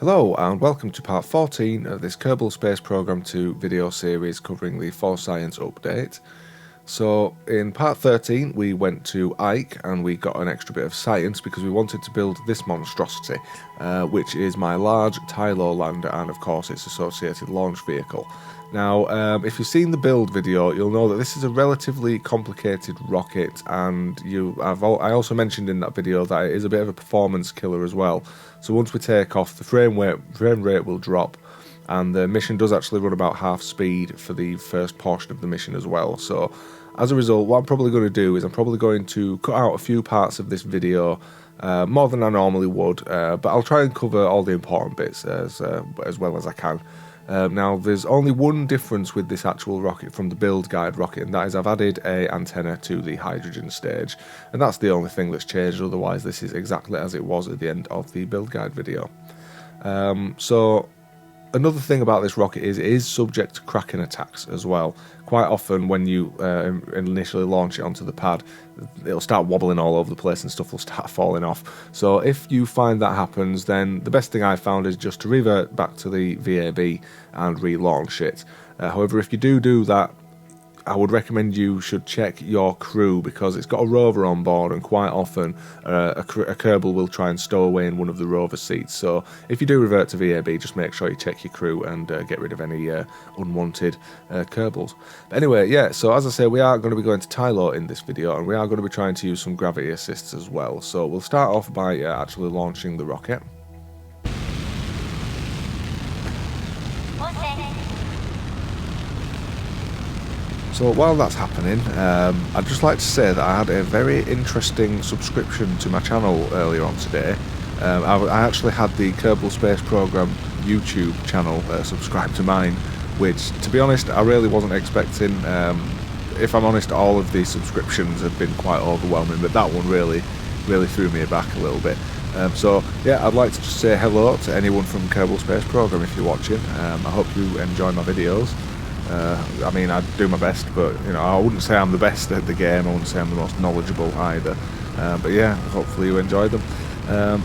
Hello and welcome to part 14 of this Kerbal Space Program 2 video series covering the For Science update. So in part 13 we went to Ike and we got an extra bit of science because we wanted to build this monstrosity, which is my Large Tylo Lander and of course its associated launch vehicle. Now if you've seen the build video you'll know that this is a relatively complicated rocket, and I also mentioned in that video that it is a bit of a performance killer as well. So once we take off, the frame rate will drop, and the mission does actually run about half speed for the first portion of the mission as well. So as a result, what I'm probably going to do is I'm probably going to cut out a few parts of this video, more than I normally would, but I'll try and cover all the important bits as well as I can. Now there's only one difference with this actual rocket from the build guide rocket, and that is I've added an antenna to the hydrogen stage, and that's the only thing that's changed. Otherwise this is exactly as it was at the end of the build guide video. So another thing about this rocket is it is subject to cracking attacks as well. Quite often when you initially launch it onto the pad, it'll start wobbling all over the place and stuff will start falling off. So if you find that happens, then the best thing I found is just to revert back to the VAB and relaunch it. However, if you do that, I would recommend you should check your crew, because it's got a rover on board, and quite often a Kerbal will try and stow away in one of the rover seats. So if you do revert to VAB, just make sure you check your crew and get rid of any unwanted Kerbals. But anyway, yeah, so as I say, we are going to be going to Tylo in this video, and we are going to be trying to use some gravity assists as well. So we'll start off by actually launching the rocket. So while that's happening, I'd just like to say that I had a very interesting subscription to my channel earlier on today. I actually had the Kerbal Space Program YouTube channel subscribed to mine, which, to be honest, I really wasn't expecting. If I'm honest, all of these subscriptions have been quite overwhelming, but that one really threw me aback a little bit. So yeah, I'd like to just say hello to anyone from Kerbal Space Program if you're watching. I hope you enjoy my videos. I mean, I do my best, but you know, I wouldn't say I'm the best at the game. I wouldn't say I'm the most knowledgeable either. But yeah, hopefully you enjoy them.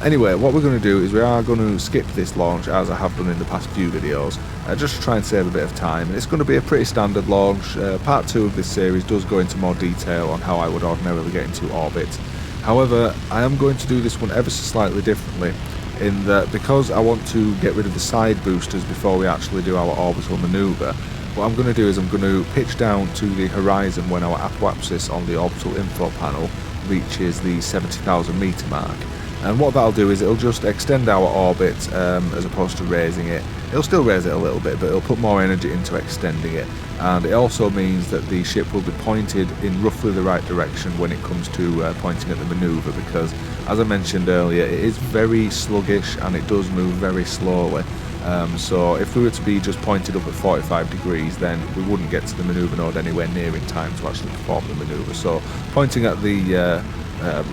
Anyway, what we're going to do is we are going to skip this launch, as I have done in the past few videos, just to try and save a bit of time. And it's going to be a pretty standard launch. Part 2 of this series does go into more detail on how I would ordinarily get into orbit. However, I am going to do this one ever so slightly differently, in that because I want to get rid of the side boosters before we actually do our orbital manoeuvre, what I'm going to do is I'm going to pitch down to the horizon when our apoapsis on the orbital info panel reaches the 70,000 metre mark. And what that'll do is it'll just extend our orbit as opposed to raising it. It'll still raise it a little bit, but it'll put more energy into extending it. And it also means that the ship will be pointed in roughly the right direction when it comes to pointing at the manoeuvre, because, as I mentioned earlier, it is very sluggish and it does move very slowly. So if we were to be just pointed up at 45 degrees, then we wouldn't get to the manoeuvre node anywhere near in time to actually perform the manoeuvre. So pointing at the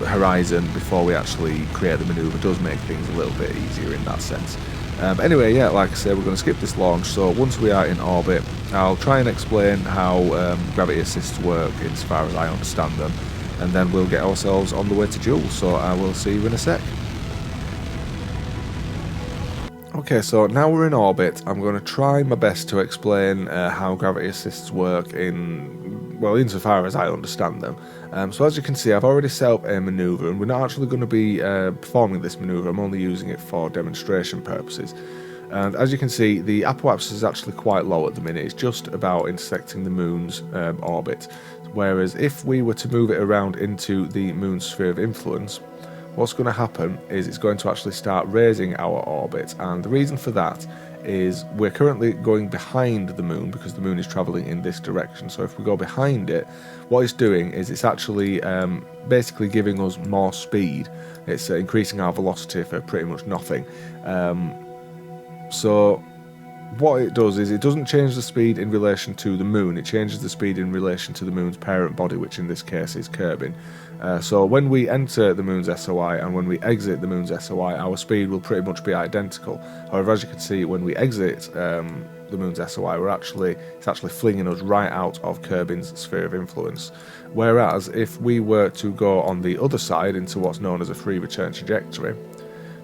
horizon before we actually create the manoeuvre does make things a little bit easier in that sense. Anyway, yeah, like I said, we're going to skip this launch. So once we are in orbit, I'll try and explain how gravity assists work as far as I understand them, and then we'll get ourselves on the way to Jool. So I will see you in a sec. Okay, so now we're in orbit. I'm going to try my best to explain how gravity assists work insofar as I understand them. So as you can see, I've already set up a manoeuvre, and we're not actually going to be performing this manoeuvre. I'm only using it for demonstration purposes. And as you can see, the apoapsis is actually quite low at the minute. It's just about intersecting the moon's orbit. Whereas if we were to move it around into the moon's sphere of influence, what's going to happen is it's going to actually start raising our orbit, and the reason for that is we're currently going behind the moon because the moon is travelling in this direction. So if we go behind it, what it's doing is it's actually basically giving us more speed. It's increasing our velocity for pretty much nothing. So what it does is it doesn't change the speed in relation to the moon, it changes the speed in relation to the moon's parent body, which in this case is Kerbin. So when we enter the moon's SOI and when we exit the moon's SOI, our speed will pretty much be identical. However, as you can see, when we exit the moon's SOI, it's actually flinging us right out of Kerbin's sphere of influence. Whereas if we were to go on the other side into what's known as a free return trajectory,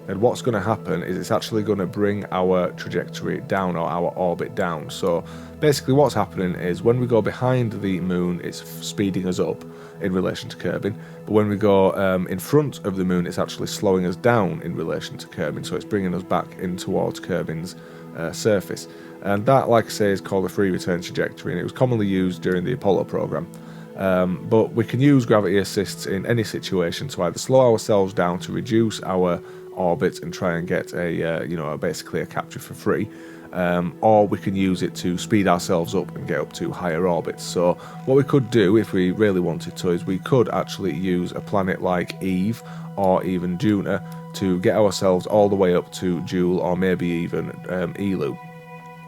then what's going to happen is it's actually going to bring our trajectory down, or our orbit down. So basically what's happening is when we go behind the moon, it's speeding us up in relation to Kerbin, but when we go in front of the moon, it's actually slowing us down in relation to Kerbin, so it's bringing us back in towards Kerbin's surface. And that, like I say, is called a free return trajectory, and it was commonly used during the Apollo program. But we can use gravity assists in any situation to either slow ourselves down to reduce our orbit and try and get a basically a capture for free, or we can use it to speed ourselves up and get up to higher orbits. So what we could do if we really wanted to is we could actually use a planet like Eve or even Juno to get ourselves all the way up to Jool, or maybe even Elu.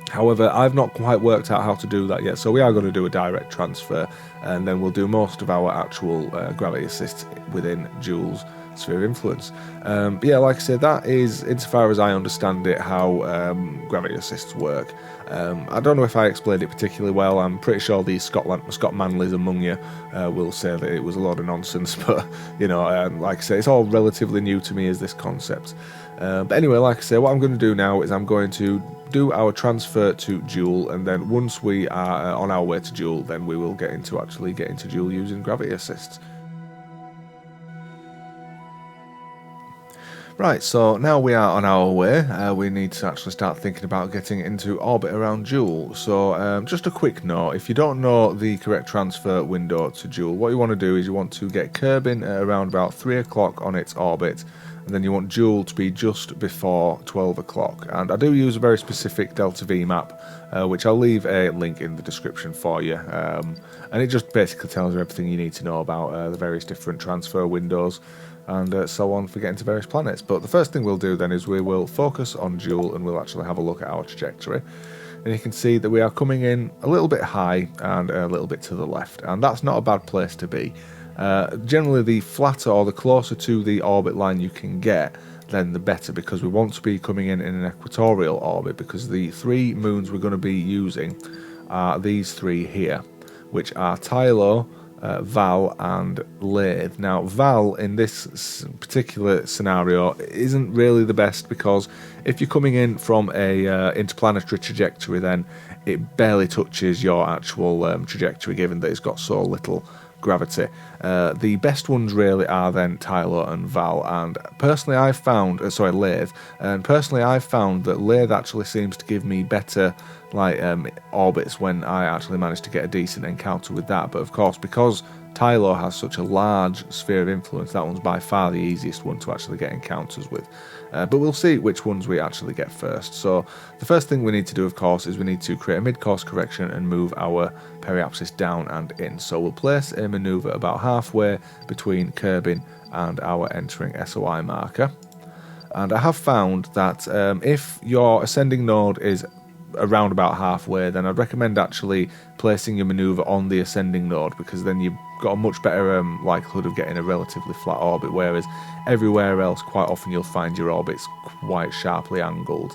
However, I've not quite worked out how to do that yet, so we are going to do a direct transfer, and then we'll do most of our actual gravity assists within Jool's sphere of influence. But yeah, like I said, that is, insofar as I understand it, how gravity assists work. I don't know if I explained it particularly well. I'm pretty sure the Scott Manleys among you will say that it was a lot of nonsense, but like I say, it's all relatively new to me as this concept. But anyway, like I say, what I'm going to do now is I'm going to do our transfer to Jool, and then once we are on our way to Jool, then we will get into Jool using gravity assists. Right, so now we are on our way, we need to actually start thinking about getting into orbit around Jool. So just a quick note, if you don't know the correct transfer window to Jool, what you want to do is you want to get Kerbin at around about 3 o'clock on its orbit, and then you want Jool to be just before 12 o'clock. And I do use a very specific Delta V map, which I'll leave a link in the description for you. And it just basically tells you everything you need to know about the various different transfer windows and so on for getting to various planets. But the first thing we'll do then is we will focus on Jool, and we'll actually have a look at our trajectory. And you can see that we are coming in a little bit high and a little bit to the left, and that's not a bad place to be. Generally, the flatter or the closer to the orbit line you can get, then the better, because we want to be coming in an equatorial orbit, because the 3 moons we're going to be using are these 3 here, which are Tylo, Val and Lathe. Now, Val in this particular scenario isn't really the best, because if you're coming in from a interplanetary trajectory, then it barely touches your actual trajectory, given that it's got so little gravity. The best ones really are then Tylo and Val, and personally I've found, Lathe, and personally I've found that Lathe actually seems to give me better orbits when I actually manage to get a decent encounter with that. But of course, because Tylo has such a large sphere of influence, that one's by far the easiest one to actually get encounters with. But we'll see which ones we actually get first. So the first thing we need to do, of course, is we need to create a mid-course correction and move our periapsis down and in. So we'll place a manoeuvre about halfway between Kerbin and our entering SOI marker. And I have found that if your ascending node is around about halfway, then I'd recommend actually placing your manoeuvre on the ascending node, because then you've got a much better likelihood of getting a relatively flat orbit, whereas everywhere else quite often you'll find your orbits quite sharply angled.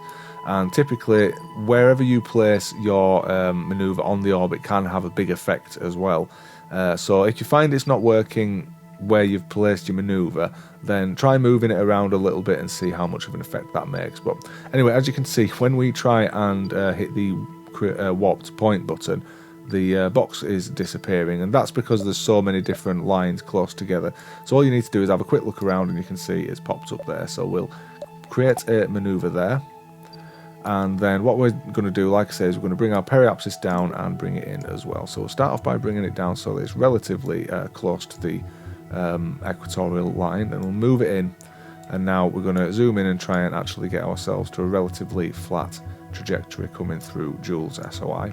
And typically wherever you place your manoeuvre on the orbit can have a big effect as well. So if you find it's not working where you've placed your manoeuvre, then try moving it around a little bit and see how much of an effect that makes. But anyway, as you can see, when we try and hit the warped point button, the box is disappearing, and that's because there's so many different lines close together. So all you need to do is have a quick look around, and you can see it's popped up there. So we'll create a manoeuvre there, and then what we're going to do, like I say, is we're going to bring our periapsis down and bring it in as well. So we'll start off by bringing it down so that it's relatively close to the equatorial line, and we'll move it in, and now we're going to zoom in and try and actually get ourselves to a relatively flat trajectory coming through Jool's SOI.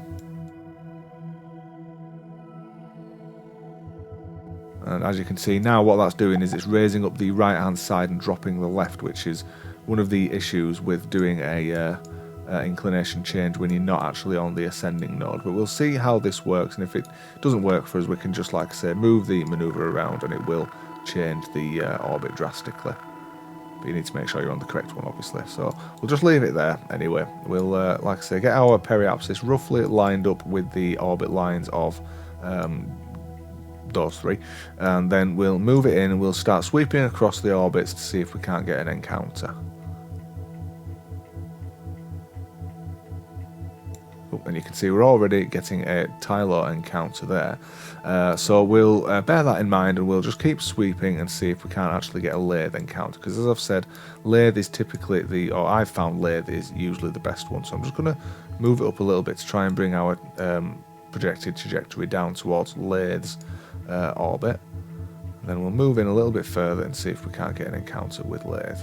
And as you can see now, what that's doing is it's raising up the right hand side and dropping the left, which is one of the issues with doing a inclination change when you're not actually on the ascending node. But we'll see how this works, and if it doesn't work for us, we can just, like I say, move the manoeuvre around and it will change the orbit drastically. But you need to make sure you're on the correct one, obviously. So we'll just leave it there anyway. We'll, like I say, get our periapsis roughly lined up with the orbit lines of those 3, and then we'll move it in and we'll start sweeping across the orbits to see if we can't get an encounter. And you can see we're already getting a Tylo encounter there. So we'll bear that in mind, and we'll just keep sweeping and see if we can't actually get a lathe encounter. Because as I've said, lathe is typically or I've found lathe is usually the best one. So I'm just going to move it up a little bit to try and bring our projected trajectory down towards lathe's orbit. And then we'll move in a little bit further and see if we can't get an encounter with lathe.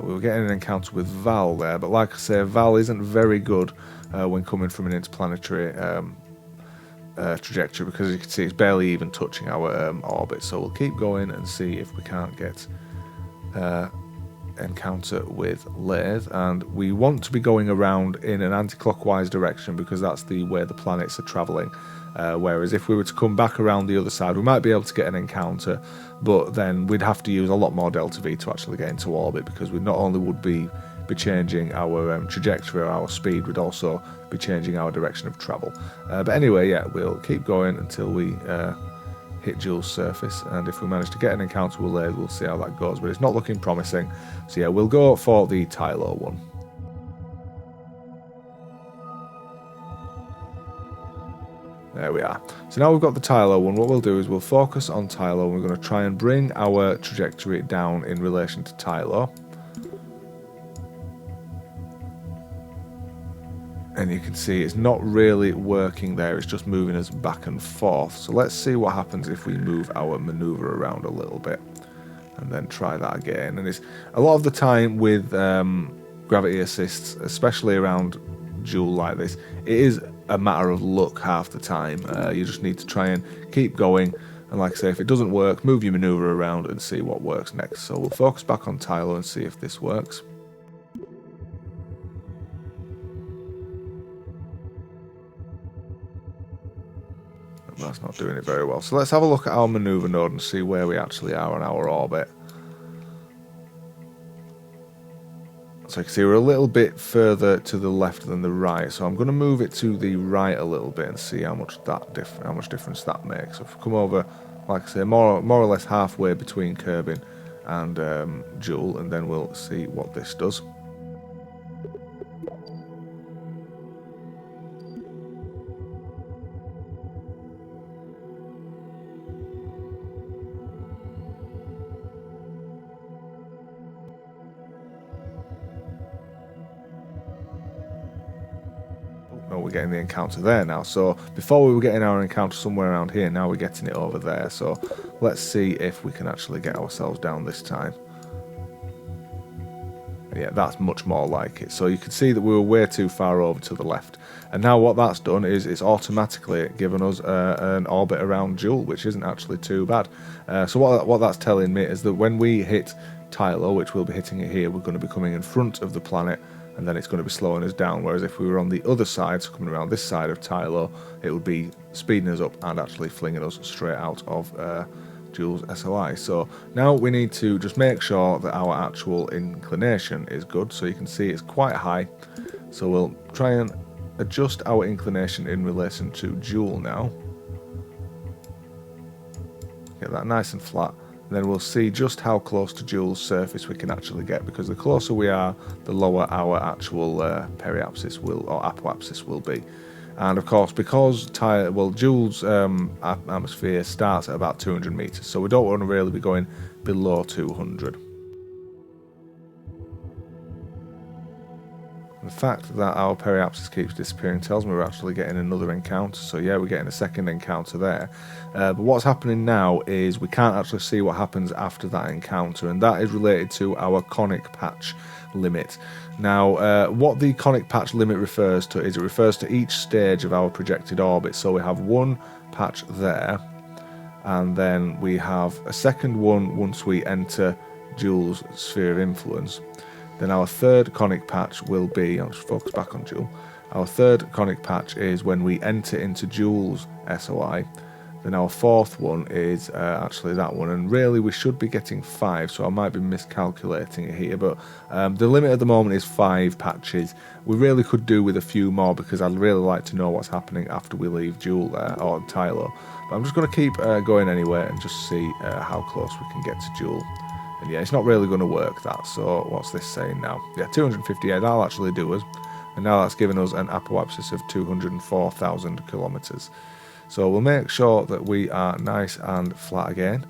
We were getting an encounter with Val there, but like I say, Val isn't very good when coming from an interplanetary trajectory, because you can see it's barely even touching our orbit. So we'll keep going and see if we can't get encounter with lathe. And we want to be going around in an anti-clockwise direction, because that's the way the planets are travelling. Whereas if we were to come back around the other side, we might be able to get an encounter, but then we'd have to use a lot more delta V to actually get into orbit, because we not only would be changing our trajectory or our speed, we'd also be changing our direction of travel. But anyway, yeah, we'll keep going until we hit Jool's surface, and if we manage to get an encounter with lathe, we'll see how that goes, but it's not looking promising. So yeah, we'll go for the Tylo one. There we are. So now we've got the Tylo one, what we'll do is we'll focus on Tylo, and we're going to try and bring our trajectory down in relation to Tylo. And you can see it's not really working there, it's just moving us back and forth. So let's see what happens if we move our maneuver around a little bit, and then try that again. And it's a lot of the time with gravity assists, especially around Jool like this, it is a matter of luck half the time. You just need to try and keep going, and like I say, if it doesn't work, move your maneuver around and see what works next. So we'll focus back on Tylo and see if this works. That's not doing it very well. So let's have a look at our maneuver node and see where we actually are on our orbit. So you can see we're a little bit further to the left than the right. So I'm going to move it to the right a little bit and see how much difference that makes. So if we come over, like I say, more or less halfway between Kerbin and Jool, and then we'll see what this does. No, we're getting the encounter there now. So before we were getting our encounter somewhere around here, now we're getting it over there. So let's see if we can actually get ourselves down this time. Yeah, that's much more like it. So you can see that we were way too far over to the left. And now what that's done is it's automatically given us an orbit around Jool, which isn't actually too bad. So what that's telling me is that when we hit Tylo, which we'll be hitting it here, we're going to be coming in front of the planet, and then it's going to be slowing us down. Whereas if we were on the other side, so coming around this side of Tylo, it would be speeding us up and actually flinging us straight out of Jool's SOI. So now we need to just make sure that our actual inclination is good. So you can see it's quite high. So we'll try and adjust our inclination in relation to Jool now. Get that nice and flat. And then we'll see just how close to Jool's surface we can actually get, because the closer we are, the lower our actual periapsis will, or apoapsis will be. And of course, because Jool's atmosphere starts at about 200 meters, so we don't want to really be going below 200. The fact that our periapsis keeps disappearing tells me we're actually getting another encounter. So yeah, we're getting a second encounter there. But what's happening now is we can't actually see what happens after that encounter, and that is related to our conic patch limit. Now, what the conic patch limit refers to is it refers to each stage of our projected orbit. So we have one patch there, and then we have a second one once we enter Jool's sphere of influence. Then our third conic patch will be, I'll just focus back on Jool. Our third conic patch is when we enter into Jool's SOI. Then our fourth one is actually that one, and really we should be getting 5, so I might be miscalculating it here, but the limit at the moment is 5 patches. We really could do with a few more, because I'd really like to know what's happening after we leave Jool or Tylo. But I'm just going to keep going anyway and just see how close we can get to Jool. And yeah, it's not really going to work that. So what's this saying now? Yeah, 258, that'll actually do us. and now that's given us an apoapsis of 204,000 kilometers. So we'll make sure that we are nice and flat again.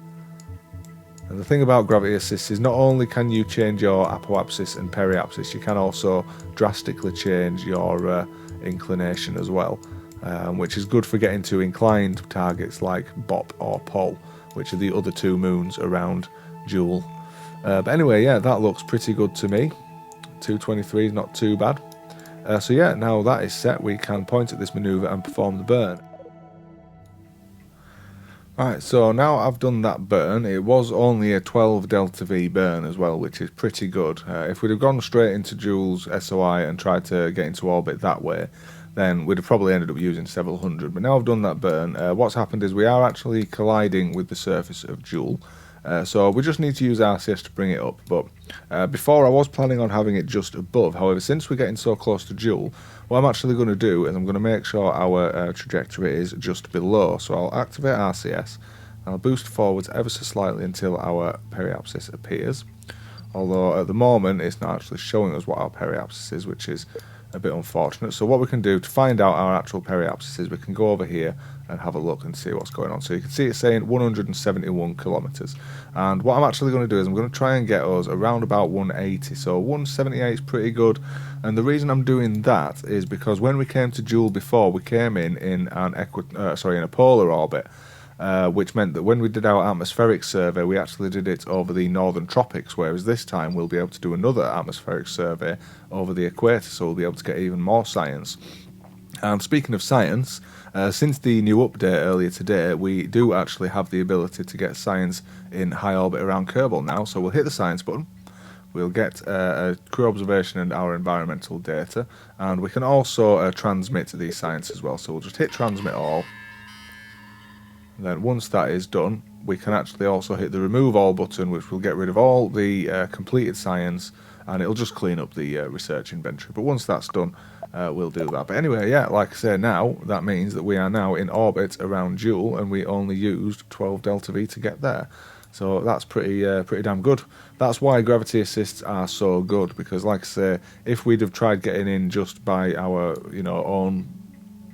And the thing about gravity assist is not only can you change your apoapsis and periapsis, you can also drastically change your inclination as well, which is good for getting to inclined targets like Bop or Pol, which are the other two moons around Jool. But anyway, yeah, that looks pretty good to me. 223 is not too bad. So yeah, now that is set, we can point at this manoeuvre and perform the burn. Right, so now I've done that burn. It was only a 12 delta V burn as well, which is pretty good. If we'd have gone straight into Jool's SOI and tried to get into orbit that way, then we'd have probably ended up using several hundred. But now I've done that burn, what's happened is we are actually colliding with the surface of Jool. So we just need to use RCS to bring it up. But before I was planning on having it just above. However, since we're getting so close to Jool, what I'm actually going to do is I'm going to make sure our trajectory is just below. So I'll activate RCS and I'll boost forwards ever so slightly until our periapsis appears. Although at the moment it's not actually showing us what our periapsis is, which is a bit unfortunate. So what we can do to find out our actual periapsis is we can go over here and have a look and see what's going on. So you can see it's saying 171 kilometers, and what I'm actually going to do is I'm going to try and get us around about 180. So 178 is pretty good, and the reason I'm doing that is because when we came to Jool before, we came in an in a polar orbit, which meant that when we did our atmospheric survey, we actually did it over the northern tropics, whereas this time we'll be able to do another atmospheric survey over the equator, so we'll be able to get even more science. And speaking of science, since the new update earlier today, we do actually have the ability to get science in high orbit around Kerbal now, so we'll hit the science button. We'll get a crew observation and our environmental data, and we can also transmit these science as well, so we'll just hit transmit all. And then once that is done, we can actually also hit the remove all button, which will get rid of all the completed science, and it'll just clean up the research inventory. But once that's done, we'll do that. But anyway, yeah, like I say, now that means that we are now in orbit around Jool, and we only used 12 delta V to get there. So that's pretty damn good. That's why gravity assists are so good, because like I say, if we'd have tried getting in just by our own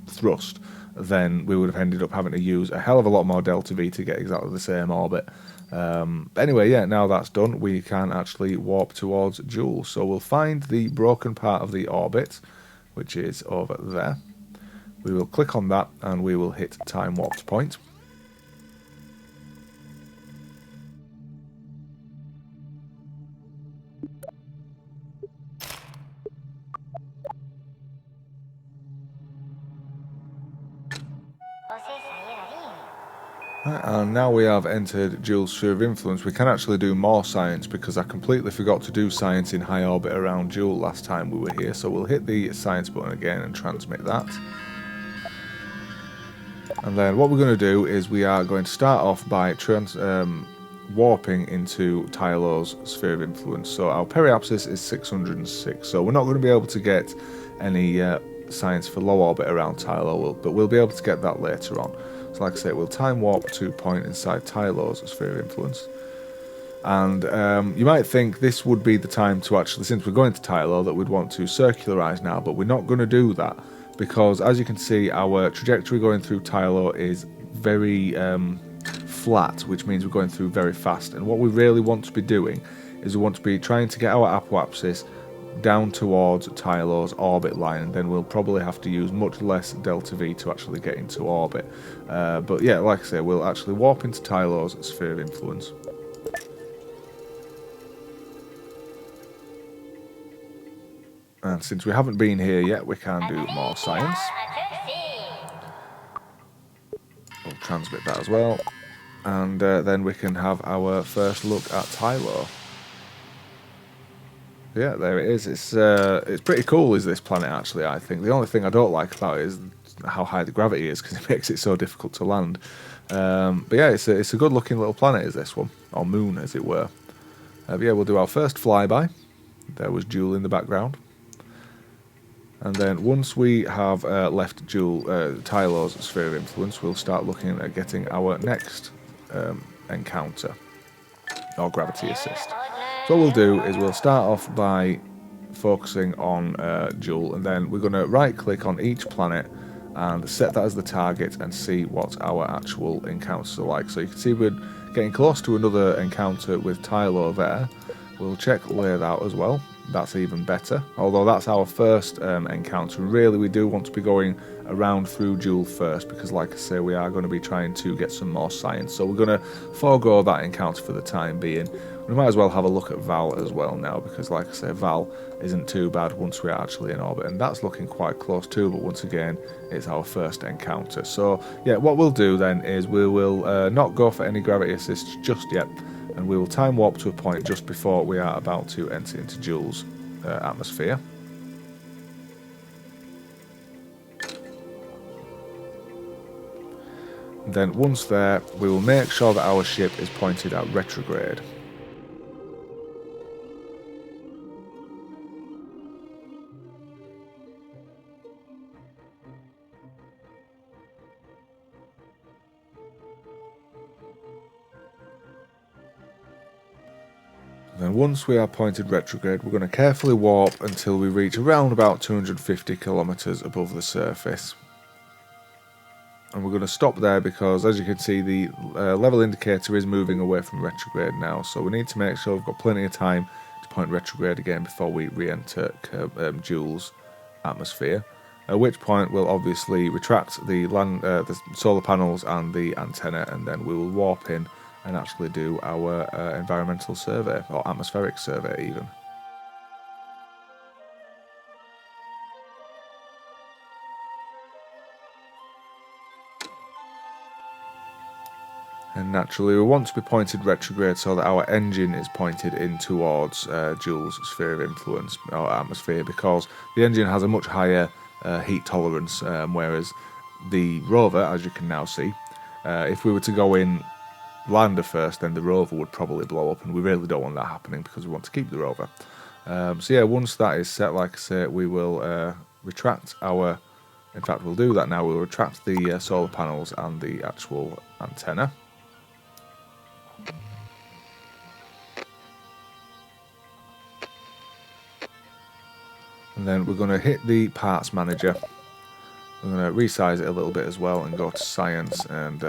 thrust, then we would have ended up having to use a hell of a lot more delta V to get exactly the same orbit. But anyway, yeah, now that's done, we can actually warp towards Jool. So we'll find the broken part of the orbit, which is over there. We will click on that and we will hit time warped point. Right, and now we have entered Jool's sphere of influence. We can actually do more science, because I completely forgot to do science in high orbit around Jool last time we were here. So we'll hit the science button again and transmit that. And then what we're going to do is we are going to start off by warping into Tylo's sphere of influence. So our periapsis is 606, so we're not going to be able to get any science for low orbit around Tylo, but we'll be able to get that later on. So like I say, we'll time warp to point inside Tylo's sphere of influence. And you might think this would be the time to actually, since we're going to Tylo, that we'd want to circularize now, but we're not going to do that, because as you can see, our trajectory going through Tylo is very flat, which means we're going through very fast. And what we really want to be doing is we want to be trying to get our apoapsis down towards Tylo's orbit line, and then we'll probably have to use much less delta V to actually get into orbit. But yeah, like I say, we'll actually warp into Tylo's sphere of influence. And since we haven't been here yet, we can do more science. We'll transmit that as well. And then we can have our first look at Tylo. Yeah, there it is. It's pretty cool, is this planet, actually, I think. The only thing I don't like about it is how high the gravity is, because it makes it so difficult to land. But yeah, it's a good-looking little planet, is this one. Or moon, as it were. But yeah, we'll do our first flyby. There was Jool in the background. And then once we have left Jool, Tylo's sphere of influence, we'll start looking at getting our next encounter, or gravity assist. So what we'll do is we'll start off by focusing on Jool, and then we're going to right click on each planet and set that as the target and see what our actual encounters are like. So you can see we're getting close to another encounter with Tylo there. We'll check layout as well. That's even better. Although that's our first encounter. Really, we do want to be going around through Jool first because, like I say, we are going to be trying to get some more science. So we're going to forego that encounter for the time being. We might as well have a look at Val as well now because, like I say, Val isn't too bad once we are actually in orbit. And that's looking quite close too, but once again, it's our first encounter. So, yeah, what we'll do then is we will not go for any gravity assists just yet. And we will time warp to a point just before we are about to enter into Jool's atmosphere. And then once there, we will make sure that our ship is pointed at retrograde. Then once we are pointed retrograde, we're going to carefully warp until we reach around about 250 kilometers above the surface. And we're going to stop there because, as you can see, the level indicator is moving away from retrograde now. So we need to make sure we've got plenty of time to point retrograde again before we re-enter Jool's atmosphere. At which point we'll obviously retract the solar panels and the antenna, and then we will warp in and actually do our environmental survey, or atmospheric survey even. And naturally we want to be pointed retrograde so that our engine is pointed in towards Jool's sphere of influence, or atmosphere, because the engine has a much higher heat tolerance, whereas the rover, as you can now see, if we were to go in lander first, then the rover would probably blow up, and we really don't want that happening because we want to keep the rover. So yeah, once that is set, like I say, we will retract our, in fact we'll do that now, we'll retract the solar panels and the actual antenna. And then we're going to hit the parts manager. We're going to resize it a little bit as well and go to science and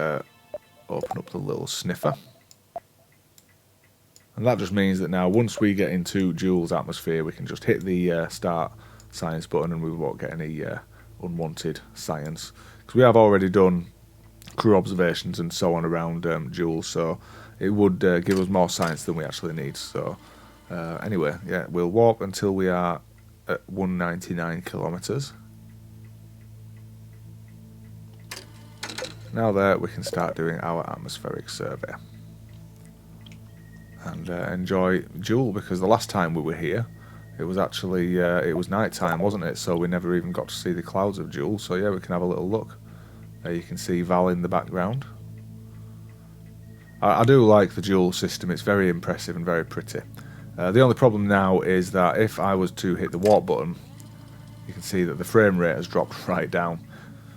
open up the little sniffer. And that just means that now once we get into Jool's atmosphere, we can just hit the start science button and we won't get any unwanted science. Because we have already done crew observations and so on around Jool, so it would give us more science than we actually need. So anyway, yeah, we'll warp until we are at 199 kilometers. Now there, we can start doing our atmospheric survey and enjoy Jool, because the last time we were here, it was actually it was night time, wasn't it? So we never even got to see the clouds of Jool. So yeah, we can have a little look. You can see Val in the background. I do like the Jool system. It's very impressive and very pretty. The only problem now is that if I was to hit the warp button, you can see that the frame rate has dropped right down.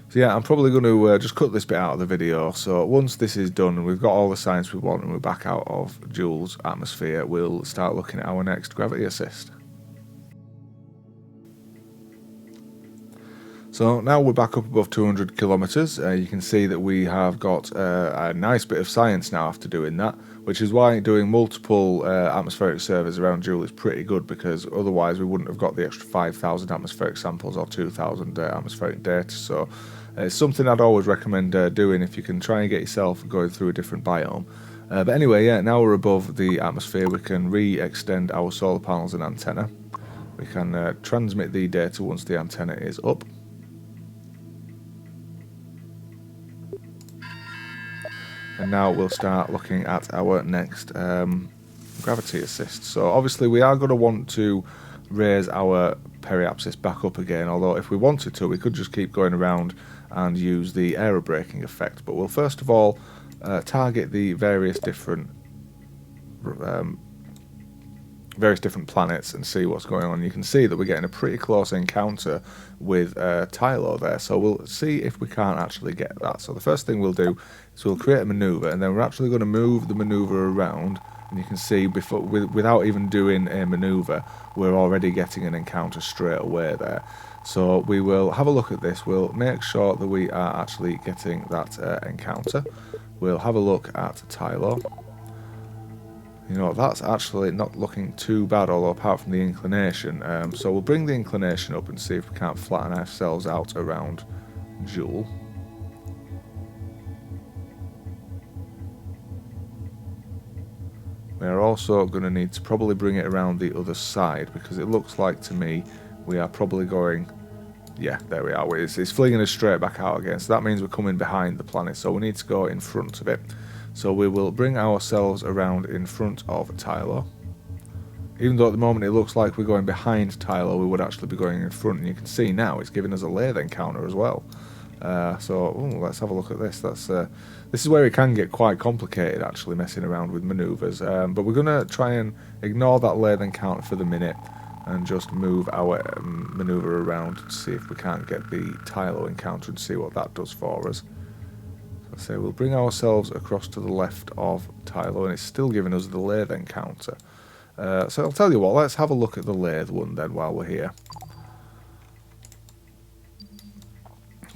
So yeah, I'm probably going to just cut this bit out of the video. So once this is done and we've got all the science we want and we're back out of Jool's atmosphere, we'll start looking at our next gravity assist. So now we're back up above 200 kilometers. You can see that we have got a nice bit of science now after doing that, which is why doing multiple atmospheric surveys around Jool is pretty good, because otherwise we wouldn't have got the extra 5,000 atmospheric samples or 2,000 atmospheric data. So it's something I'd always recommend doing if you can try and get yourself going through a different biome. But anyway, yeah, now we're above the atmosphere, we can re-extend our solar panels and antenna. We can transmit the data once the antenna is up. And now we'll start looking at our next gravity assist. So obviously we are going to want to raise our periapsis back up again, although if we wanted to, we could just keep going around and use the aerobraking effect. But we'll first of all target the various different various different planets and see what's going on. You can see that we're getting a pretty close encounter with Tylo there, so we'll see if we can't actually get that. So the first thing we'll do is we'll create a maneuver, and then we're actually going to move the maneuver around, and you can see without even doing a maneuver, we're already getting an encounter straight away there. So we will have a look at this. We'll make sure that we are actually getting that encounter. We'll have a look at Tylo. You know, that's actually not looking too bad, although apart from the inclination. So we'll bring the inclination up and see if we can't flatten ourselves out around Jool. We're also going to need to probably bring it around the other side, because it looks like to me we are probably going... Yeah, there we are. It's flinging us straight back out again, so that means we're coming behind the planet, so we need to go in front of it. So we will bring ourselves around in front of Tylo. Even though at the moment it looks like we're going behind Tylo, we would actually be going in front, and you can see now it's giving us a lathe encounter as well. Let's have a look at this. This is where it can get quite complicated, actually, messing around with manoeuvres. But we're going to try and ignore that lathe encounter for the minute and just move our manoeuvre around to see if we can't get the Tylo encounter and see what that does for us. So we'll bring ourselves across to the left of Tylo, and it's still giving us the lathe encounter. So I'll tell you what, let's have a look at the lathe one then while we're here.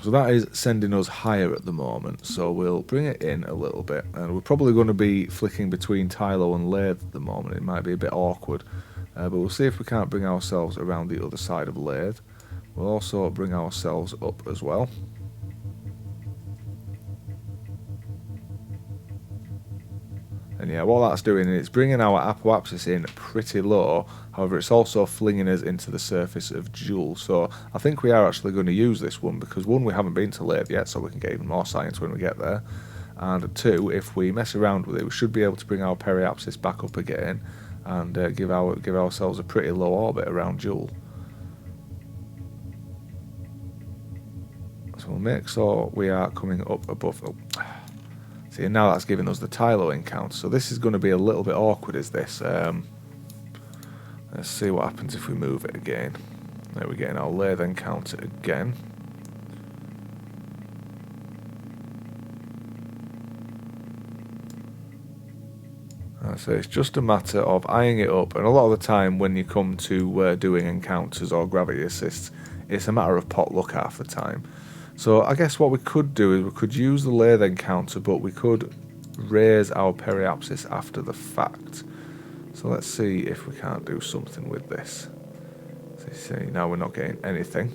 So that is sending us higher at the moment, so we'll bring it in a little bit, and we're probably going to be flicking between Tylo and lathe at the moment. It might be a bit awkward, but we'll see if we can't bring ourselves around the other side of lathe. We'll also bring ourselves up as well. And yeah, what that's doing is bringing our apoapsis in pretty low. However, it's also flinging us into the surface of Jool. So I think we are actually going to use this one, because one, we haven't been to lathe yet, so we can get even more science when we get there. And two, if we mess around with it, we should be able to bring our periapsis back up again and give ourselves a pretty low orbit around Jool. So we'll make sure we are coming up above... Oh. See, now that's giving us the Tylo encounter, so this is going to be a little bit awkward, is this? Let's see what happens if we move it again. There we're getting our lathe encounter again. So it's just a matter of eyeing it up, and a lot of the time when you come to doing encounters or gravity assists, it's a matter of pot luck half the time. So I guess what we could do is we could use the lathe encounter, but we could raise our periapsis after the fact. So let's see if we can't do something with this. So see, now we're not getting anything.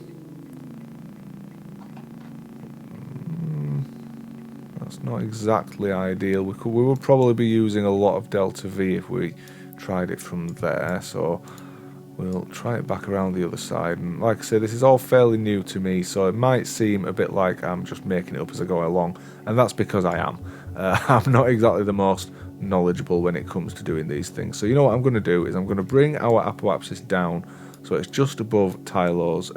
That's not exactly ideal. We would probably be using a lot of delta V if we tried it from there. So we'll try it back around the other side, and like I say, this is all fairly new to me, so it might seem a bit like I'm just making it up as I go along, and that's because I am. I'm not exactly the most knowledgeable when it comes to doing these things. So you know what I'm going to do is I'm going to bring our apoapsis down so it's just above Tylo's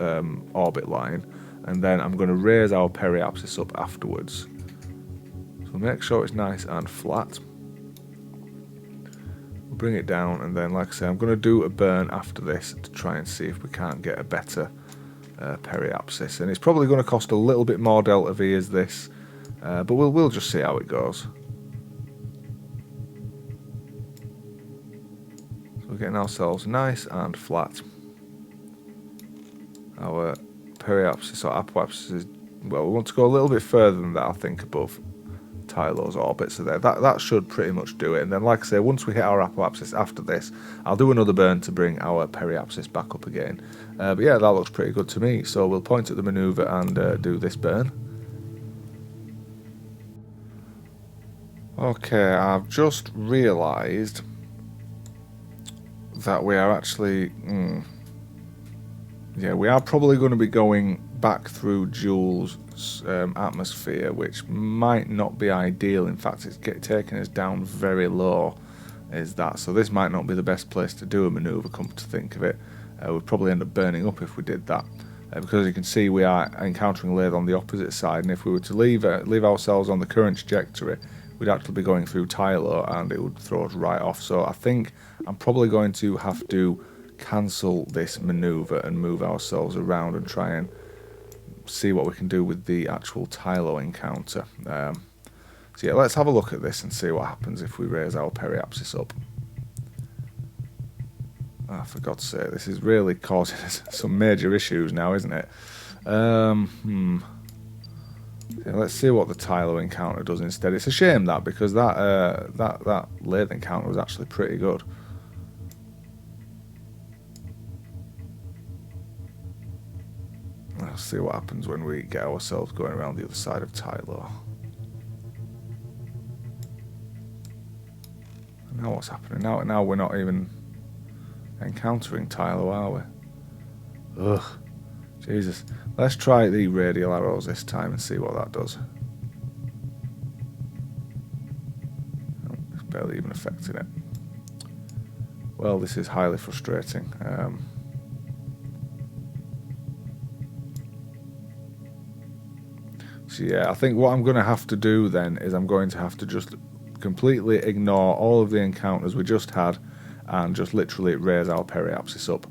orbit line, and then I'm going to raise our periapsis up afterwards. So make sure it's nice and flat. Bring it down, and then, like I say, I'm going to do a burn after this to try and see if we can't get a better periapsis, and it's probably going to cost a little bit more delta V as this, but we'll just see how it goes. So we're getting ourselves nice and flat. Our periapsis or apoapsis is, well, we want to go a little bit further than that, I think, above Tylo's orbit, so there, that should pretty much do it. And then, like I say, once we hit our apoapsis after this, I'll do another burn to bring our periapsis back up again. But yeah, that looks pretty good to me, so we'll point at the manoeuvre and do this burn. Okay, I've just realised that we are actually... yeah, we are probably going to be going back through Jool's atmosphere, which might not be ideal. In fact, it's taking us down very low, is that. So this might not be the best place to do a manoeuvre, come to think of it. We'd probably end up burning up if we did that. Because you can see we are encountering lathe on the opposite side, and if we were to leave ourselves on the current trajectory, we'd actually be going through Tylo and it would throw us right off. So I think I'm probably going to have to cancel this maneuver and move ourselves around and try and see what we can do with the actual Tylo encounter. So yeah, let's have a look at this and see what happens if we raise our periapsis up. For God's sake, this is really causing us some major issues now, isn't it? Yeah, let's see what the Tylo encounter does instead. It's a shame that, because that lathe encounter was actually pretty good. Let's see what happens when we get ourselves going around the other side of Tylo. Now what's happening? Now we're not even encountering Tylo, are we? Ugh. Jesus. Let's try the radial arrows this time and see what that does. Oh, it's barely even affecting it. Well, this is highly frustrating. So yeah, I think what I'm going to have to do then is I'm going to have to just completely ignore all of the encounters we just had and just literally raise our periapsis up.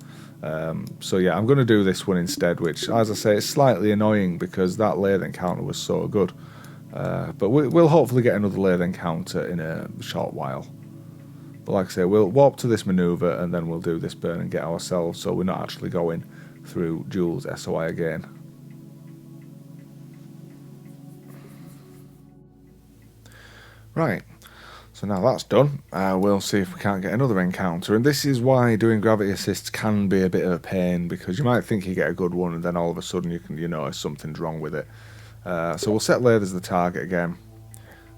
So yeah, I'm going to do this one instead, which, as I say, is slightly annoying because that lathe encounter was so good. But we'll hopefully get another lathe encounter in a short while. But like I say, we'll warp to this maneuver and then we'll do this burn and get ourselves, so we're not actually going through Jool's SOI again. Right. So now that's done, we'll see if we can't get another encounter. And this is why doing gravity assists can be a bit of a pain, because you might think you get a good one and then all of a sudden you notice something's wrong with it. So we'll set lathe as the target again.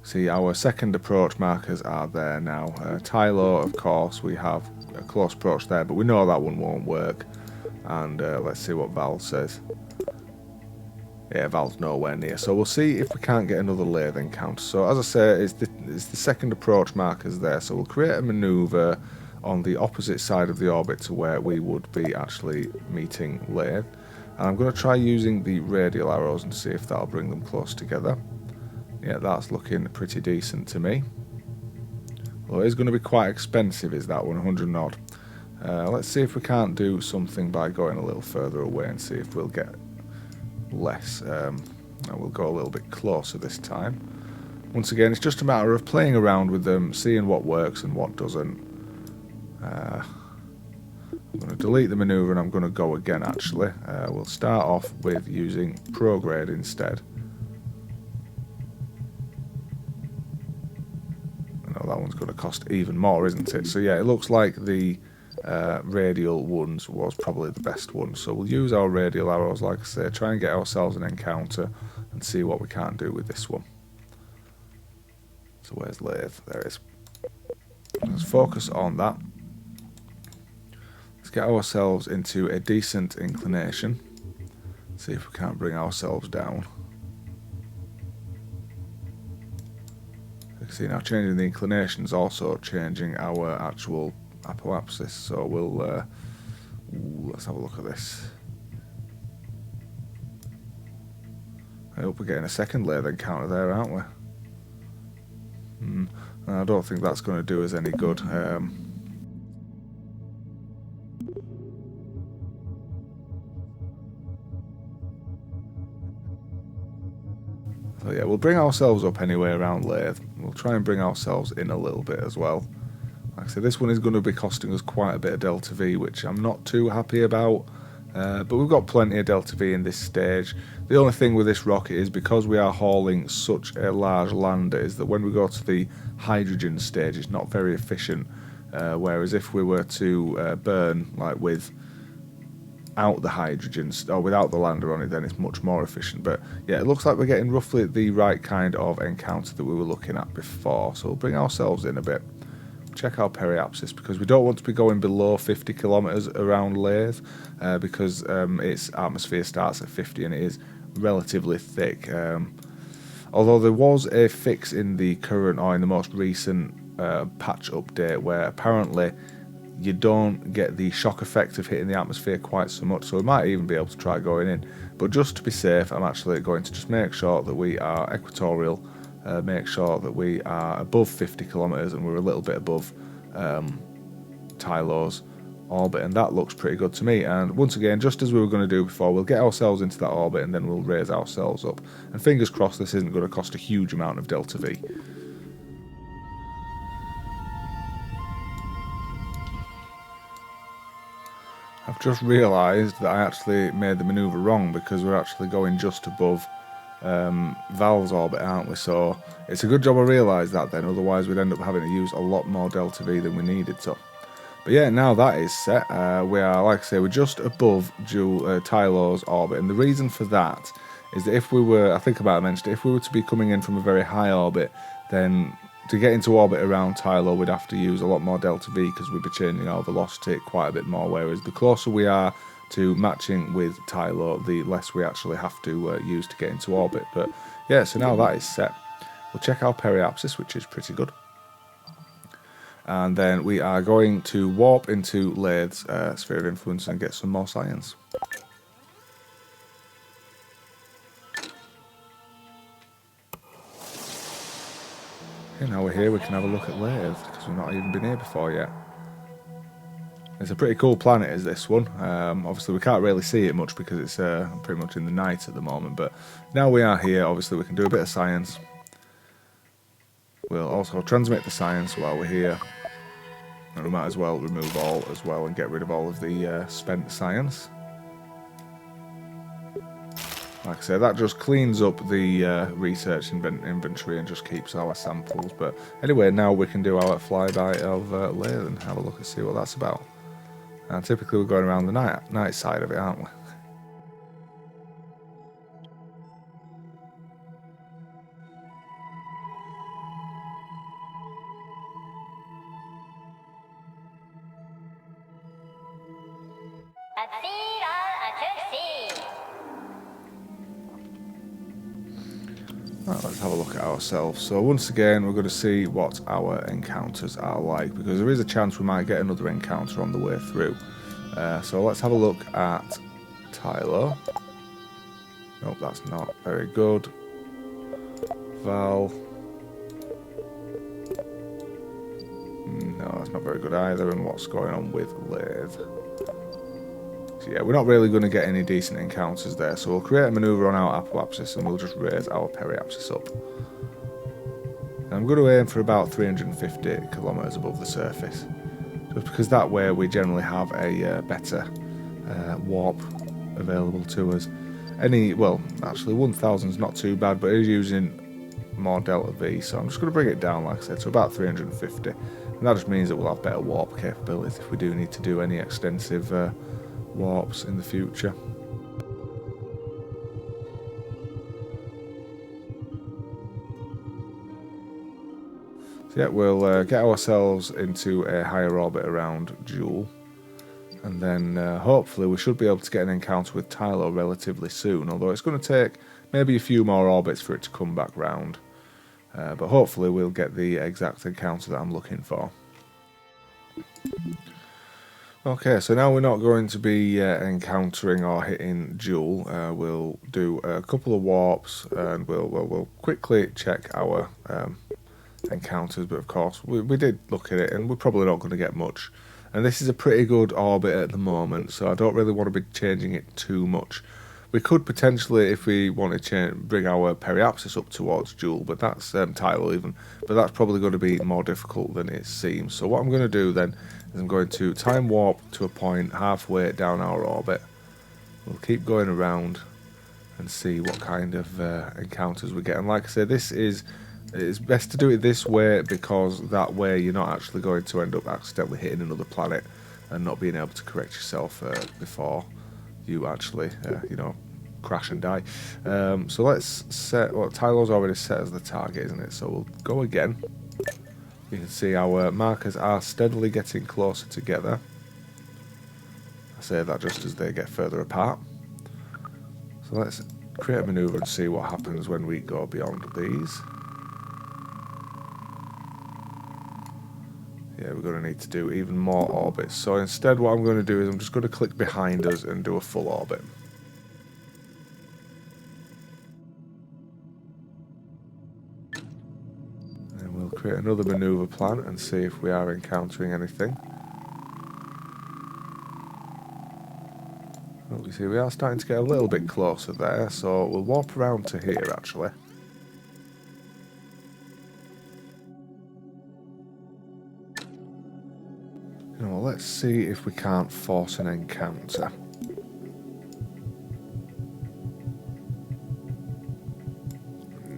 See, our second approach markers are there now. Tylo, of course, we have a close approach there, but we know that one won't work. And let's see what Val says. Yeah, Val's nowhere near, so we'll see if we can't get another lathe encounter. So as I say, it's the second approach markers there, so we'll create a maneuver on the opposite side of the orbit to where we would be actually meeting lathe. And I'm going to try using the radial arrows and see if that'll bring them close together. Yeah, that's looking pretty decent to me. Well, it is going to be quite expensive, is that 100 odd. Let's see if we can't do something by going a little further away and see if we'll get less. We'll go a little bit closer this time. Once again, it's just a matter of playing around with them, seeing what works and what doesn't. I'm going to delete the maneuver and I'm going to go again actually. We'll start off with using prograde instead. I know that one's going to cost even more, isn't it? So yeah, it looks like the radial ones was probably the best one, so we'll use our radial arrows, like I say, try and get ourselves an encounter and see what we can't do with this one. So where's lathe? There it is. Let's focus on that. Let's get ourselves into a decent inclination, see if we can't bring ourselves down. You can see now changing the inclination is also changing our actual apoapsis, so we'll let's have a look at this. I hope we're getting a second lathe encounter there, aren't we? I don't think that's going to do us any good. So yeah, we'll bring ourselves up anyway around lathe. We'll try and bring ourselves in a little bit as well. Like I said, this one is going to be costing us quite a bit of delta V, which I'm not too happy about. But we've got plenty of delta V in this stage. The only thing with this rocket is, because we are hauling such a large lander, is that when we go to the hydrogen stage, it's not very efficient. Whereas if we were to burn like without the hydrogen, or without the lander on it, then it's much more efficient. But yeah, it looks like we're getting roughly the right kind of encounter that we were looking at before. So we'll bring ourselves in a bit. Check our periapsis, because we don't want to be going below 50 kilometers around lathe, because its atmosphere starts at 50 and it is relatively thick. Although there was a fix in the current, or in the most recent patch update, where apparently you don't get the shock effect of hitting the atmosphere quite so much, so we might even be able to try going in. But just to be safe, I'm actually going to just make sure that we are equatorial make sure that we are above 50 kilometers and we're a little bit above Tylo's orbit, and that looks pretty good to me. And once again, just as we were going to do before, we'll get ourselves into that orbit and then we'll raise ourselves up. And fingers crossed this isn't going to cost a huge amount of delta V. I've just realised that I actually made the manoeuvre wrong, because we're actually going just above Valve's orbit, aren't we? So it's a good job I realised that then, otherwise we'd end up having to use a lot more delta V than we needed to. But yeah, now that is set, we are, like I say, we're just above Jool, Tylo's orbit, and the reason for that is that if we were, I think I mentioned it, if we were to be coming in from a very high orbit, then to get into orbit around Tylo we'd have to use a lot more delta V, because we'd be changing our velocity quite a bit more, whereas the closer we are to matching with Tylo, the less we actually have to use to get into orbit. But yeah, so now that is set, we'll check our periapsis, which is pretty good. And then we are going to warp into Lathe's sphere of influence and get some more science. Okay, now we're here, we can have a look at Lathe, because we've not even been here before yet. It's a pretty cool planet, is this one. Obviously we can't really see it much because it's pretty much in the night at the moment, but now we are here, obviously we can do a bit of science. We'll also transmit the science while we're here. And we might as well remove all as well and get rid of all of the spent science. Like I said, that just cleans up the research inventory and just keeps our samples. But anyway, now we can do our flyby of Lathe and have a look and see what that's about. And typically we're going around the night side of it, aren't we? Right, let's have a look at ourselves. So once again, we're going to see what our encounters are like, because there is a chance we might get another encounter on the way through. So let's have a look at Tylo. Nope, that's not very good. Val. No, that's not very good either. And what's going on with Lathe? So yeah, we're not really going to get any decent encounters there, so we'll create a manoeuvre on our apoapsis and we'll just raise our periapsis up. And I'm going to aim for about 350 kilometers above the surface, just because that way we generally have a better warp available to us. Well, actually 1000 is not too bad, but it is using more delta V, so I'm just going to bring it down, like I said, to about 350. And that just means that we'll have better warp capabilities if we do need to do any extensive warps in the future. So yeah, we'll get ourselves into a higher orbit around Jool, and then hopefully we should be able to get an encounter with Tylo relatively soon, although it's going to take maybe a few more orbits for it to come back round. But hopefully we'll get the exact encounter that I'm looking for. Okay, so now we're not going to be encountering or hitting Jool. We'll do a couple of warps and we'll quickly check our encounters, but of course we did look at it and we're probably not going to get much. And this is a pretty good orbit at the moment, so I don't really want to be changing it too much. We could potentially, if we want to bring our periapsis up towards Jool, but that's Tylo even, but that's probably going to be more difficult than it seems. So what I'm going to do then is I'm going to time warp to a point halfway down our orbit. We'll keep going around and see what kind of encounters we get. And like I said, it's best to do it this way, because that way you're not actually going to end up accidentally hitting another planet and not being able to correct yourself before you actually, crash and die. So let's set, well, Tylo's already set as the target, isn't it? So we'll go again. You can see our markers are steadily getting closer together. I say that just as they get further apart. So let's create a manoeuvre and see what happens when we go beyond these. Yeah, we're going to need to do even more orbits. So instead what I'm going to do is I'm just going to click behind us and do a full orbit. create another manoeuvre plan and see if we are encountering anything. Well, you see, we are starting to get a little bit closer there, so we'll warp around to here actually. You know, let's see if we can't force an encounter.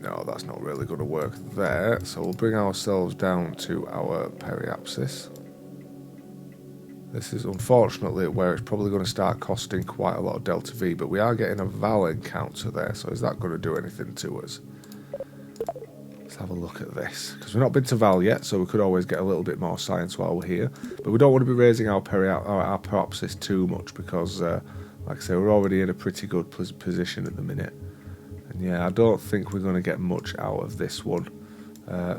No, that's not really going to work there, so we'll bring ourselves down to our periapsis. This is unfortunately where it's probably going to start costing quite a lot of delta V, but we are getting a Val encounter there, so is that going to do anything to us? Let's have a look at this, because we've not been to Val yet, so we could always get a little bit more science while we're here, but we don't want to be raising our periapsis too much, because like I say, we're already in a pretty good position at the minute. And yeah, I don't think we're going to get much out of this one.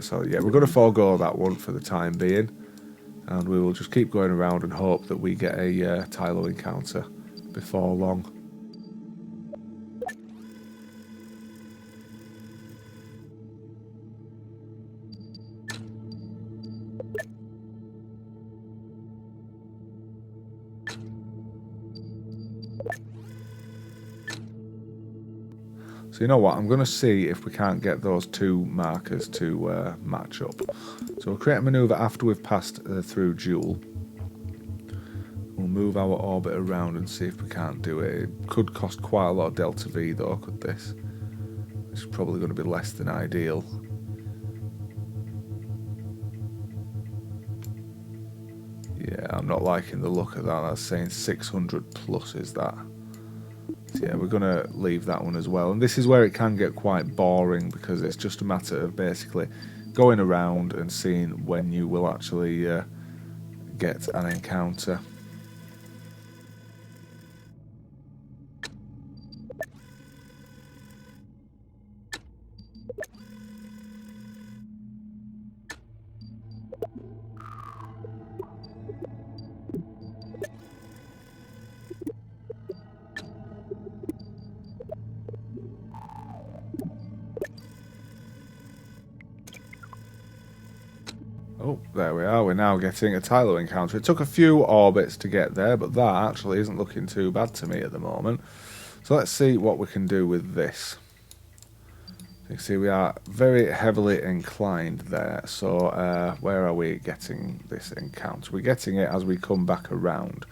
So yeah, we're going to forego that one for the time being. And we will just keep going around and hope that we get a Tylo encounter before long. So you know what, I'm going to see if we can't get those two markers to match up. So we'll create a manoeuvre after we've passed through Jool. We'll move our orbit around and see if we can't do it. It could cost quite a lot of delta V though, could this? Which is probably going to be less than ideal. Yeah, I'm not liking the look of that. That's saying 600 plus is that. So yeah, we're going to leave that one as well. And this is where it can get quite boring, because it's just a matter of basically going around and seeing when you will actually get an encounter. Oh, there we are. We're now getting a Tylo encounter. It took a few orbits to get there, but that actually isn't looking too bad to me at the moment. So let's see what we can do with this. You can see we are very heavily inclined there. So where are we getting this encounter? We're getting it as we come back around.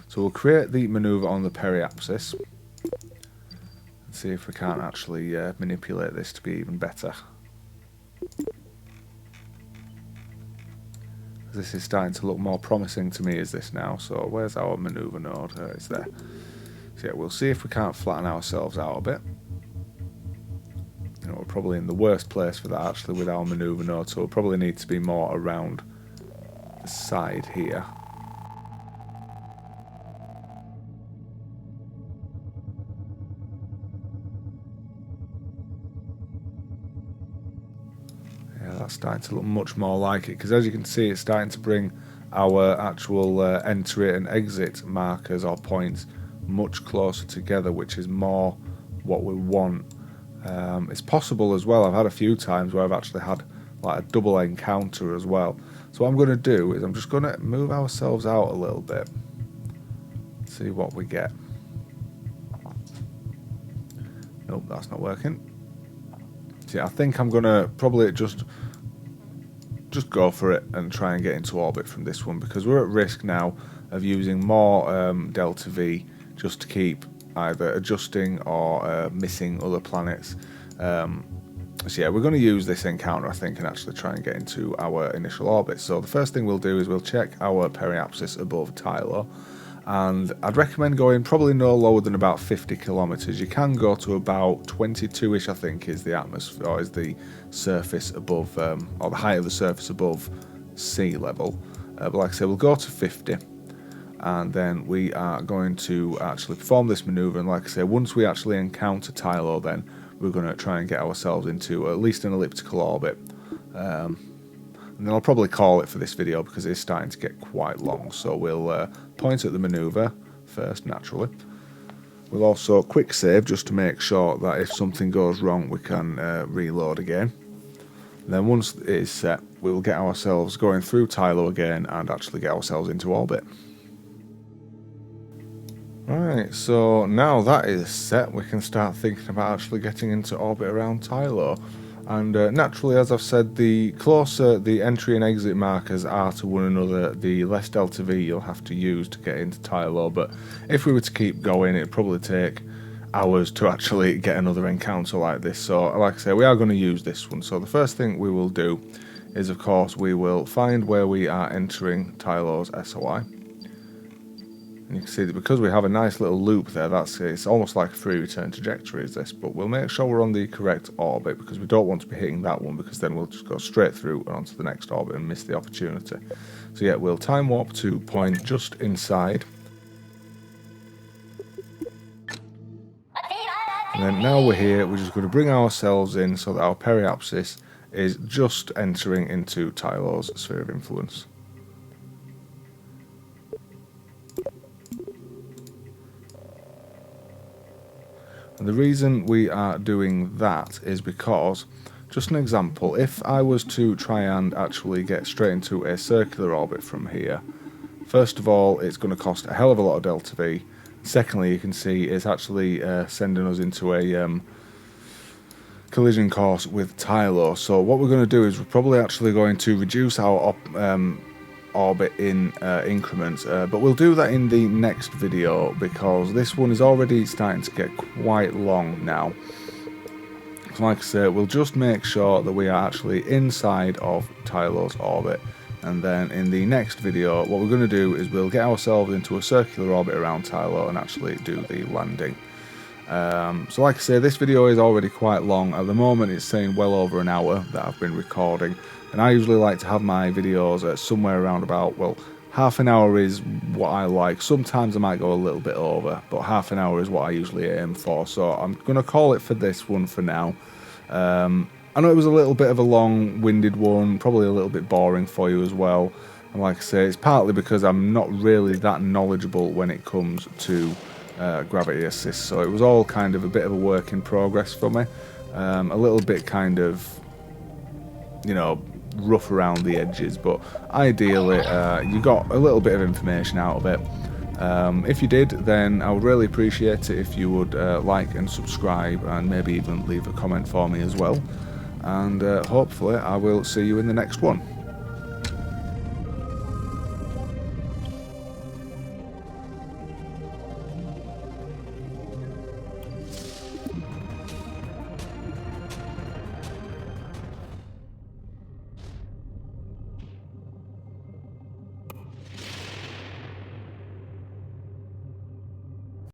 So we'll create the manoeuvre on the periapsis. And see if we can't actually manipulate this to be even better. This is starting to look more promising to me, is this now? So where's our manoeuvre node? It's there. So yeah, we'll see if we can't flatten ourselves out a bit. You know, we're probably in the worst place for that actually with our manoeuvre node, so we'll probably need to be more around the side here. That's starting to look much more like it, because as you can see, it's starting to bring our actual entry and exit markers or points much closer together, which is more what we want. It's possible as well, I've had a few times where I've actually had like a double encounter as well. So what I'm going to do is I'm just going to move ourselves out a little bit, see what we get. Nope, that's not working. See, I think I'm going to probably just go for it and try and get into orbit from this one, because we're at risk now of using more delta V just to keep either adjusting or missing other planets. So yeah, we're going to use this encounter, I think, and actually try and get into our initial orbit. So the first thing we'll do is we'll check our periapsis above Tylo, and I'd recommend going probably no lower than about 50 kilometers. You can go to about 22-ish, I think, is the atmosphere, or is the surface above, or the height of the surface above sea level. But like I say, we'll go to 50, and then we are going to actually perform this maneuver. And like I say, once we actually encounter Tylo, then we're going to try and get ourselves into at least an elliptical orbit. And then I'll probably call it for this video, because it's starting to get quite long. So we'll point at the manoeuvre first, naturally. We'll also quick save just to make sure that if something goes wrong we can reload again. And then once it is set, we will get ourselves going through Tylo again and actually get ourselves into orbit. Right, so now that is set, we can start thinking about actually getting into orbit around Tylo. And naturally, as I've said, the closer the entry and exit markers are to one another, the less delta V you'll have to use to get into Tylo. But if we were to keep going, it'd probably take hours to actually get another encounter like this. So like I say, we are going to use this one. So the first thing we will do is, of course, we will find where we are entering Tylo's SOI. And you can see that because we have a nice little loop there, it's almost like a free return trajectory is this, but we'll make sure we're on the correct orbit, because we don't want to be hitting that one, because then we'll just go straight through and onto the next orbit and miss the opportunity. So yeah, we'll time warp to point just inside. And then now we're here, we're just going to bring ourselves in so that our periapsis is just entering into Tylo's sphere of influence. And the reason we are doing that is because, just an example, if I was to try and actually get straight into a circular orbit from here, first of all, it's going to cost a hell of a lot of delta V. Secondly, you can see it's actually sending us into a collision course with Tylo. So what we're going to do is we're probably actually going to reduce our orbit in increments, but we'll do that in the next video, because this one is already starting to get quite long now. So like I say, we'll just make sure that we are actually inside of Tylo's orbit, and then in the next video what we're going to do is we'll get ourselves into a circular orbit around Tylo and actually do the landing. So like I say, this video is already quite long. At the moment it's saying well over an hour that I've been recording, and I usually like to have my videos at somewhere around about, well, half an hour is what I like. Sometimes I might go a little bit over, but half an hour is what I usually aim for. So I'm going to call it for this one for now. I know it was a little bit of a long-winded one, probably a little bit boring for you as well. And like I say, it's partly because I'm not really that knowledgeable when it comes to gravity assist. So it was all kind of a bit of a work in progress for me. A little bit kind of, you know, rough around the edges, but ideally you got a little bit of information out of it. If you did, then I would really appreciate it if you would like and subscribe, and maybe even leave a comment for me as well. And hopefully I will see you in the next one.